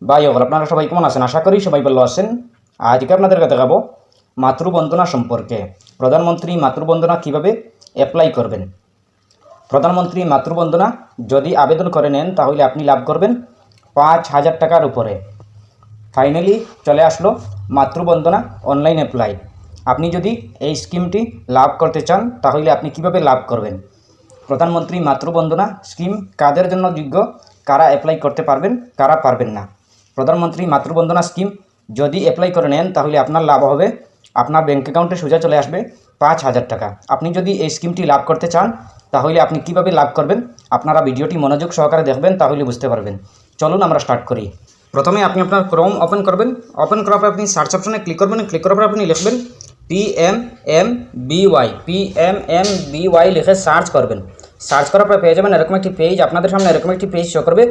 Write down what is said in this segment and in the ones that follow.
ভাই হল আপনারা সবাই কেমন আছেন? আশা করি সবাই ভালো আছেন। আজকে আপনাদেরকে দেখাবো মাতৃবন্দনা সম্পর্কে। প্রধানমন্ত্রী মাতৃবন্দনা কিভাবে অ্যাপ্লাই করবেন। প্রধানমন্ত্রী মাতৃবন্দনা যদি আবেদন করে নেন তাহলে আপনি লাভ করবেন 5,000 টাকার উপরে। ফাইনালি চলে আসলো মাতৃবন্দনা অনলাইন অ্যাপ্লাই। আপনি যদি এই স্কিমটি লাভ করতে চান তাহলে আপনি কিভাবে লাভ করবেন। প্রধানমন্ত্রী মাতৃবন্দনা স্কিম কাদের জন্য যোগ্য, কারা অ্যাপ্লাই করতে পারবেন, কারা পারবেন না। প্রধানমন্ত্রী মাতৃবন্দনা স্কিম যদি অ্যাপ্লাই করে নেন তাহলে আপনার লাভ হবে, আপনার ব্যাঙ্ক অ্যাকাউন্টে সোজা চলে আসবে 5,000 টাকা। আপনি যদি এই স্কিমটি লাভ করতে চান তাহলে আপনি কিভাবে লাভ করবেন আপনারা ভিডিওটি মনোযোগ সহকারে দেখবেন, তাহলে বুঝতে পারবেন। চলুন আমরা স্টার্ট করি। প্রথমে আপনি আপনার ক্রোম ওপেন করবেন। ওপেন করার পর আপনি সার্চ অপশনে ক্লিক করবেন। ক্লিক করার পর আপনি লিখবেন PMMBY লিখে সার্চ করবেন। সার্চ করার পর পেয়ে যাবেন এরকম একটি পেজ। আপনাদের সামনে এরকম একটি পেজ শো করবে।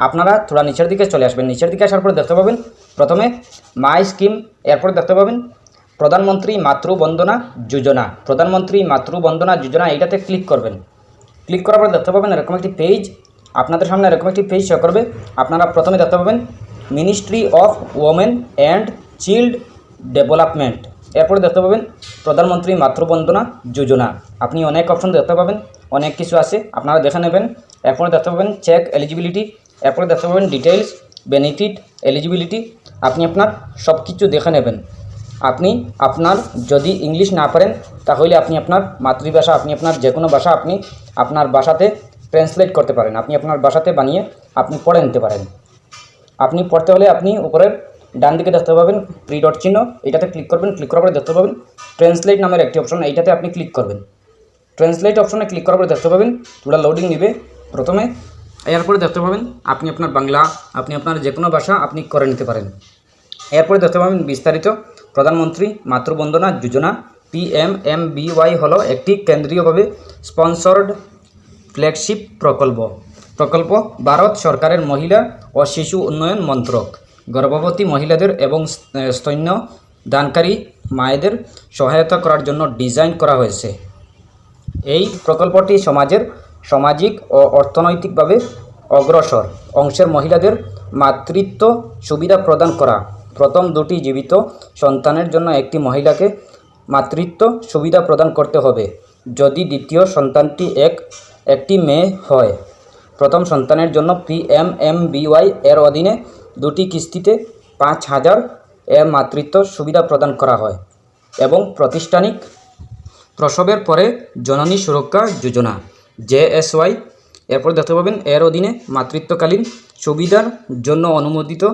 আপনারা থোড়া নিচের দিকে চলে আসবেন। নিচের দিকে আসার পর দেখতে পাবেন প্রথমে মাই স্কিম, এরপর দেখতে পাবেন প্রধানমন্ত্রী মাতৃবন্দনা যোজনা। প্রধানমন্ত্রী মাতৃবন্দনা যোজনা এইটাতে ক্লিক করবেন। ক্লিক করার পর দেখতে পাবেন এরকম একটি পেজ। আপনাদের সামনে এরকম একটি পেজ শো করবে। আপনারা প্রথমে দেখতে পাবেন ministry of women and child development. এরপরে দেখতে পাবেন প্রধানমন্ত্রী মাতৃবন্দনা যোজনা। আপনি অনেক অপশন দেখতে পাবেন, অনেক কিছু আছে, আপনারা দেখে নেবেন। এরপরে দেখতে পাবেন চেক এলিজিবিলিটি। এরপরে দেখতে পাবেন ডিটেইলস, বেনিফিট, এলিজিবিলিটি। আপনি আপনার সব কিছু দেখে নেবেন। আপনি আপনার যদি ইংলিশ না পারেন তাহলে আপনি আপনার মাতৃভাষা, আপনি আপনার যে কোনো ভাষা আপনি আপনার ভাষাতে ট্রান্সলেট করতে পারেন। আপনি আপনার ভাষাতে বানিয়ে আপনি পড়ে নিতে পারেন। আপনি পড়তে হলে আপনি উপরের ডান দিকে দেখতে পাবেন 3 ডট চিহ্ন, এইটাতে ক্লিক করবেন। ক্লিক করার পরে দেখতে পাবেন ট্রান্সলেট নামের একটি অপশন, এইটাতে আপনি ক্লিক করবেন। ট্রান্সলেট অপশনে ক্লিক করার পরে দেখতে পাবেন পুরো লোডিং নেবে প্রথমে। এরপরে দেখতে পাবেন আপনি আপনার বাংলা, আপনি আপনার যে কোনো ভাষা আপনি করে নিতে পারেন। এরপরে দেখতে পাবেন বিস্তারিত। প্রধানমন্ত্রী মাতৃবন্দনা যোজনা PMMBY হলো একটি কেন্দ্রীয়ভাবে স্পন্সর্ড ফ্ল্যাগশিপ প্রকল্প ভারত সরকারের মহিলা ও শিশু উন্নয়ন মন্ত্রক গর্ভবতী মহিলাদের এবং স্তন্য দানকারী মায়েদের সহায়তা করার জন্য ডিজাইন করা হয়েছে। এই প্রকল্পটি সমাজের সামাজিক ও অর্থনৈতিকভাবে অগ্রসর অংশের মহিলাদের মাতৃত্ব সুবিধা প্রদান করা। প্রথম 2টি জীবিত সন্তানের জন্য একটি মহিলাকে মাতৃত্ব সুবিধা প্রদান করতে হবে যদি দ্বিতীয় সন্তানটি একটি মেয়ে হয়। প্রথম সন্তানের জন্য PMMBY এর অধীনে 2টি কিস্তিতে 5,000 এর মাতৃত্ব সুবিধা প্রদান করা হয়। এবং প্রাতিষ্ঠানিক প্রসবের পরে জননী সুরক্ষা যোজনা JSY। এরপর দেখতে পাবেন এর অধীনে মাতৃত্বকালীন সুবিধার জন্য অনুমোদিত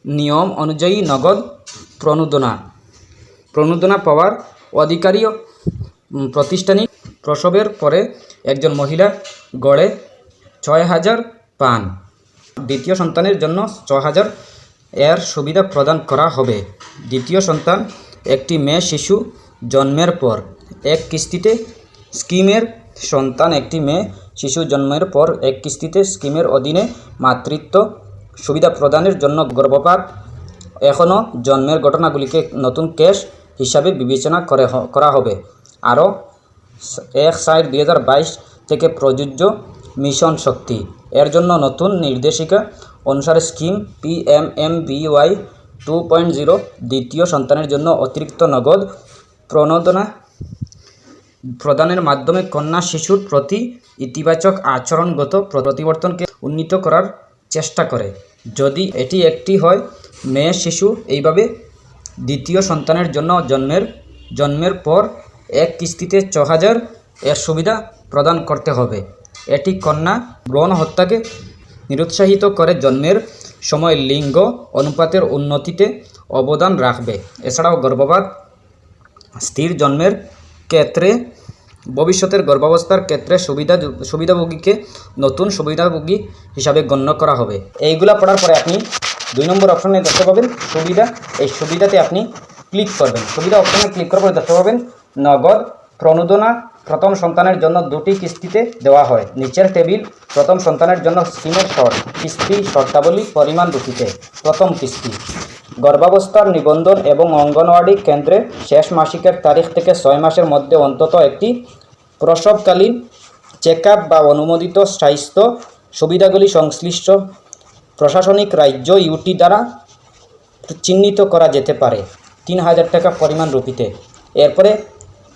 নিয়ম অনুযায়ী নগদ প্রণোদনা পাওয়ার অধিকারী। প্রাতিষ্ঠানিক প্রসবের পরে একজন মহিলা গড়ে 6,000 পান। দ্বিতীয় সন্তানের জন্য 6,000 এর সুবিধা প্রদান করা হবে। দ্বিতীয় সন্তান একটি মেয়ে শিশু জন্মের পর এক কিস্তিতে স্কিমের সন্তান একটি মেয়ে শিশু জন্মের পর এক কিস্তিতে স্কিমের অধীনে মাতৃত্ব সুবিধা প্রদানের জন্য গর্ভপাত এখনও জন্মের ঘটনাগুলিকে নতুন কেস হিসাবে বিবেচনা করা হবে। আরও 1/7/2022 থেকে প্রযোজ্য মিশন শক্তি এর জন্য নতুন নির্দেশিকা অনুসারে স্কিম PMMBY 2.0 দ্বিতীয় সন্তানের জন্য অতিরিক্ত নগদ প্রণোদনা প্রদানের মাধ্যমে কন্যা শিশুর প্রতি ইতিবাচক আচরণগত প্রতিবর্তনকে উন্নীত করার চেষ্টা করে। যদি এটি একটি হয় মেয়ে শিশু, এইভাবে দ্বিতীয় সন্তানের জন্য জন্মের পর এক কিস্তিতে 6,000 এর সুবিধা প্রদান করতে হবে। এটি কন্যা ভ্রূণ হত্যাকে নিরুৎসাহিত করে জন্মের সময় লিঙ্গ অনুপাতের উন্নতিতে অবদান রাখবে। এছাড়াও গর্ভপাত স্থির জন্মের ক্ষেত্রে ভবিষ্যতের গর্ভাবস্থার ক্ষেত্রে সুবিধাভোগীকে নতুন সুবিধাভোগী হিসাবে গণ্য করা হবে। এইগুলা পড়ার পরে আপনি 2 নম্বর অপশনে দেখতে পাবেন সুবিধা। এই সুবিধাতে আপনি ক্লিক করবেন। সুবিধা অপশনে ক্লিক করার পরে দেখতে পাবেন নগদ প্রণোদনা প্রথম সন্তানের জন্য 2টি কিস্তিতে দেওয়া হয়। নিচের টেবিল প্রথম সন্তানের জন্য স্কিমের কিস্তি শর্তাবলী পরিমাণ রূপে। প্রথম কিস্তি গর্ভাবস্থার নিবন্ধন এবং অঙ্গনওয়াড়ি কেন্দ্রে শেষ মাসিকের তারিখ থেকে 6 মাসের মধ্যে অন্তত একটি প্রসবকালীন চেকআপ বা অনুমোদিত স্বাস্থ্য সুবিধাগুলি সংশ্লিষ্ট প্রশাসনিক রাজ্য ইউটি দ্বারা চিহ্নিত করা যেতে পারে 3000 টাকা পরিমাণ রুপিতে। এরপরে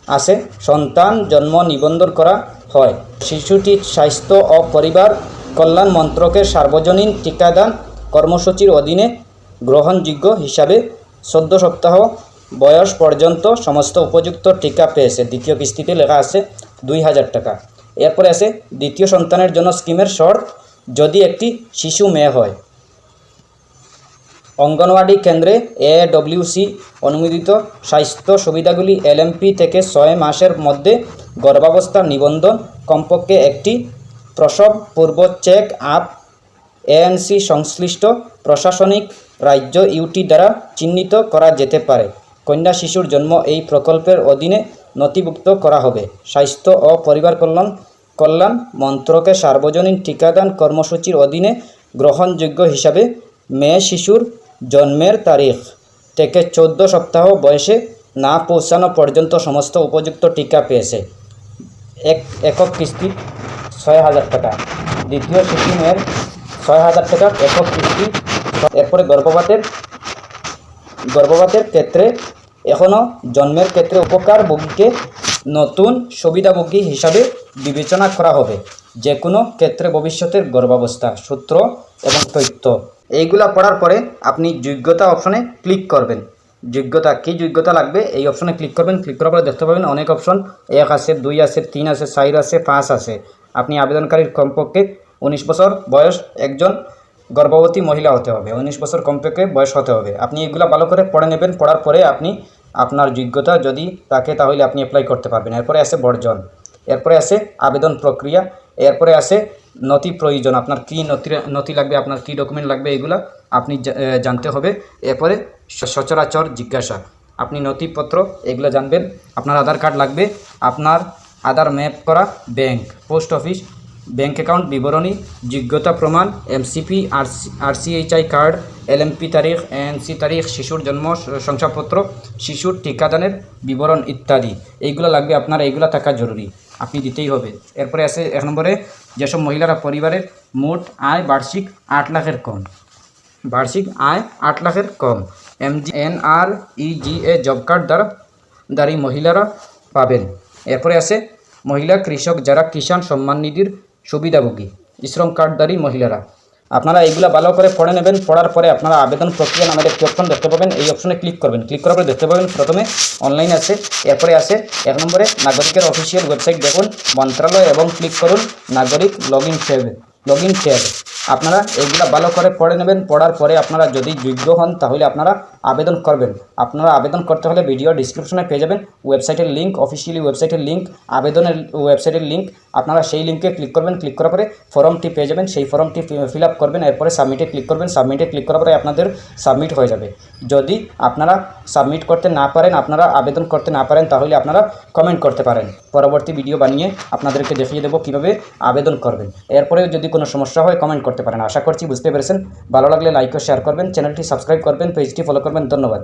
আসে সন্তান জন্ম নিবন্ধন করা হয়। শিশুটির স্বাস্থ্য ও পরিবার কল্যাণ মন্ত্রকের সার্বজনীন টিকাদান কর্মসূচির অধীনে গ্রহণযোগ্য হিসাবে 14 সপ্তাহ বয়স পর্যন্ত সমস্ত উপযুক্ত টিকা পেয়েছে। দ্বিতীয় কিস্তিতে লেখা আছে 2000 টাকা। এরপরে আছে দ্বিতীয় সন্তানের জন্য স্কিমের শর্ত, যদি একটি শিশু মেয়ে হয়। অঙ্গনওয়াড়ি কেন্দ্রে AWC অনুমোদিত স্বাস্থ্য সুবিধাগুলি LMP থেকে 6 মাসের মধ্যে গর্ভাবস্থা নিবন্ধন, কমপক্ষে একটি প্রসব পূর্ব চেক আপ ANC সংশ্লিষ্ট প্রশাসনিক রাজ্য ইউটি দ্বারা চিহ্নিত করা যেতে পারে। কন্যা শিশুর জন্ম এই প্রকল্পের অধীনে নথিভুক্ত করা হবে। স্বাস্থ্য ও পরিবার কল্যাণ মন্ত্রকের সার্বজনীন টিকাদান কর্মসূচির অধীনে গ্রহণযোগ্য হিসাবে মেয়ে শিশুর জন্মের তারিখ থেকে 14 সপ্তাহ বয়সে না পৌঁছানো পর্যন্ত সমস্ত উপযুক্ত টিকা পেয়েছে। একক কিস্তি 6000 টাকা। দ্বিতীয় শিশু মেয়ের 6000 টাকা একক কিস্তি। এরপরে গর্ভপাতের ক্ষেত্রে এখনও জন্মের ক্ষেত্রে উপকারভোগীকে নতুন সুবিধাভোগী হিসাবে বিবেচনা করা হবে। যে কোনো ক্ষেত্রে ভবিষ্যতের গর্ভাবস্থা সূত্র এবং তথ্য এইগুলা পড়ার পরে আপনি যোগ্যতা অপশনে ক্লিক করবেন। যোগ্যতা কী যোগ্যতা লাগবে এই অপশনে ক্লিক করবেন। ক্লিক করার পরে দেখতে পাবেন অনেক অপশন, 1 আছে, 2 আছে, 3 আছে, 4 আছে, 5 আছে। আপনি আবেদনকারীর কমপক্ষে 19 বছর বয়স, একজন গর্ভবতী মহিলা হতে হবে, 19 বছর কমপক্ষে বয়স হতে হবে। আপনি এগুলো ভালো করে পড়ে নেবেন। পড়ার পরে আপনি আপনার যোগ্যতা যদি থাকে তাহলে আপনি অ্যাপ্লাই করতে পারবেন। এরপরে আছে বর্জন, এরপরে আছে আবেদন প্রক্রিয়া, এরপরে আছে নথি প্রয়োজন, আপনার কী নথি লাগবে, আপনার কী ডকুমেন্ট লাগবে এগুলো আপনি জানতে হবে। এরপরে সচরাচর জিজ্ঞাসা, আপনি নথিপত্র এগুলো জানবেন। আপনার আধার কার্ড লাগবে, আপনার আধার ম্যাপ করা bank, post office, bank account বিবরণী, যোগ্যতা প্রমাণ, MCP, RCHI কার্ড, LMP তারিখ, ANC তারিখ, শিশুর জন্ম শংসাপত্র, শিশুর টিকাদানের বিবরণ ইত্যাদি এইগুলো লাগবে। আপনার এইগুলো থাকা জরুরি, আপনি দিতেই হবে। এরপরে আছে 1 নম্বরে, যেসব মহিলারা পরিবারের মোট আয় বার্ষিক 8 লাখের কম, বার্ষিক আয় 8 লাখের কম NREGA জব কার্ড দ্বারা মহিলারা পাবেন। এরপরে আছে মহিলা কৃষক যারা কিষাণ সম্মান নিধির সুবিধাভোগী, শ্রম কার্ডধারী মহিলারা। আপনারা এইগুলো ভালো করে পড়ে নেবেন। পড়ার পরে আপনারা আবেদন প্রক্রিয়া নামের একটি অপশন দেখতে পাবেন, এই অপশনে ক্লিক করবেন। ক্লিক করার পরে দেখতে পাবেন প্রথমে অনলাইন আছে, এরপরে আছে 1 নম্বরে নাগরিকের অফিসিয়াল ওয়েবসাইট দেখুন, মন্ত্রণালয় এবং ক্লিক করুন নাগরিক লগইন ট্যাব। আপনারা এইগুলো ভালো করে পড়ে নেবেন। পড়ার পরে আপনারা যদি যোগ্য হন তাহলে আপনারা আবেদন করবেন। আপনারা আবেদন করতে হলে ভিডিও ডিসক্রিপশনে পেয়ে যাবেন ওয়েবসাইটের লিঙ্ক, অফিসিয়ালি ওয়েবসাইটের লিঙ্ক, আবেদনের ওয়েবসাইটের লিঙ্ক। আপনারা সেই লিঙ্কে ক্লিক করবেন। ক্লিক করার পরে ফর্মটি পেয়ে যাবেন, সেই ফর্মটি ফিল আপ করবেন। এরপরে সাবমিটে ক্লিক করবেন। সাবমিটে ক্লিক করার পরে আপনাদের সাবমিট হয়ে যাবে। যদি আপনারা সাবমিট করতে না পারেন, আপনারা আবেদন করতে না পারেন, তাহলে আপনারা কমেন্ট করতে পারেন। পরবর্তী ভিডিও বানিয়ে আপনাদেরকে দেখিয়ে দেবো কীভাবে আবেদন করবেন। এরপরে যদি কোনো সমস্যা হয় কমেন্ট করতে পারেন। আশা করছি বুঝতে পেরেছেন। ভালো লাগলে লাইক ও শেয়ার করবেন, চ্যানেলটি সাবস্ক্রাইব করবেন, পেজটি ফলো করবেন। ধন্যবাদ।